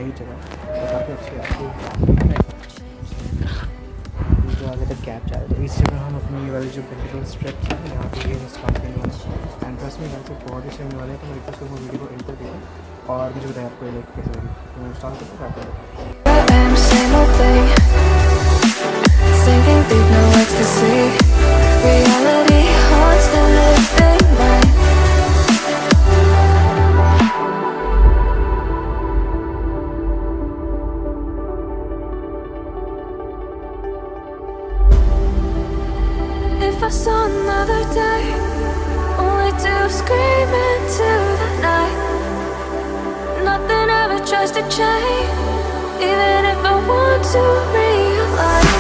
नई जगह तो काफ़ी अच्छी है। जो आगे तक कैब जा रहा है तो इस जगह हम अपनी ये वाली जो पेंटिकल स्ट्रेप्स है यहाँ पे ये इंस्टॉल करने वाले हैं। एंड प्लस में यहाँ से बहुत ही होने वाले हैं, तो मैं रिक्वेस्ट करूँगा वीडियो को एंड कर देगा और मुझे बताया आपको ये लाइक कैसे लगी। तो इंस्टॉल करके क्या करें Sinking deep, no ecstasy. Reality haunts the living mind. If I saw another day, only to scream into the night. Nothing ever tries to change, even if I want to realize.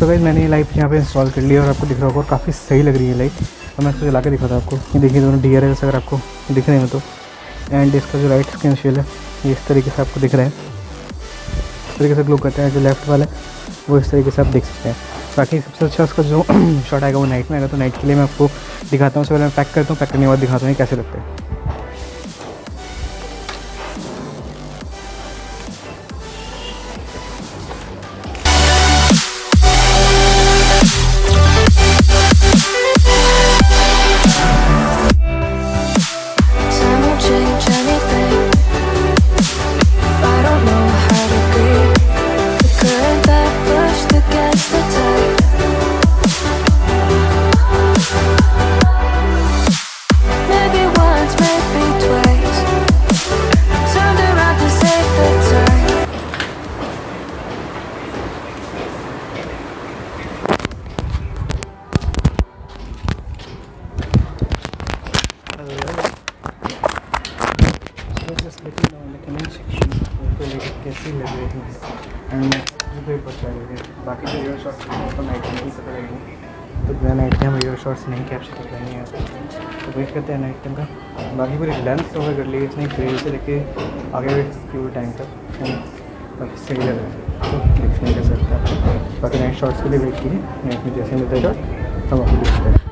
तो भाई मैंने ये light यहाँ पे install कर लिया और आपको दिख रहा होगा और काफ़ी सही लग रही है लाइट। और मैं इसको जला के दिखाता हूँ आपको। ये देखिए दोनों DRLs अगर आपको दिख रहे हैं तो, एंड इसका जो राइट स्केंशियल है ये इस तरीके से आपको दिख रहा है, इस तरीके से ग्लो करता है। जो लेफ्ट वाला है वो इस तरीके से आप देख सकते हैं। बाकी सबसे अच्छा उसका जो शॉट आएगा वो नाइट में आएगा। तो नाइट के लिए मैं आपको दिखाता हूँ, उससे पहले मैं पैक करता हूँ, पैक करने के बाद दिखाता हूँ कैसे लगते हैं। कैसी लग रही है एंड मुझे पता है। बाकी जो ईयर शॉट्स तो नाइट में ही पता लगेंगे, तो मैं नाइट में हम ईयर शॉट्स नहीं कैप्चर कर पाएंगे यहाँ पे। तो वेट करते हैं नाइट टाइम का। बाकी पूरी लेंथ कवर कर ली इसने ग्रेल से लेके आगे पूरे टाइम तक, बाकी सही लग रहा है। तो देखने का सकता है। बाकी नाइट शॉट्स के लिए वेट कीजिए, नाइट में जैसे मिलता है शॉट हम आपको देखते हैं।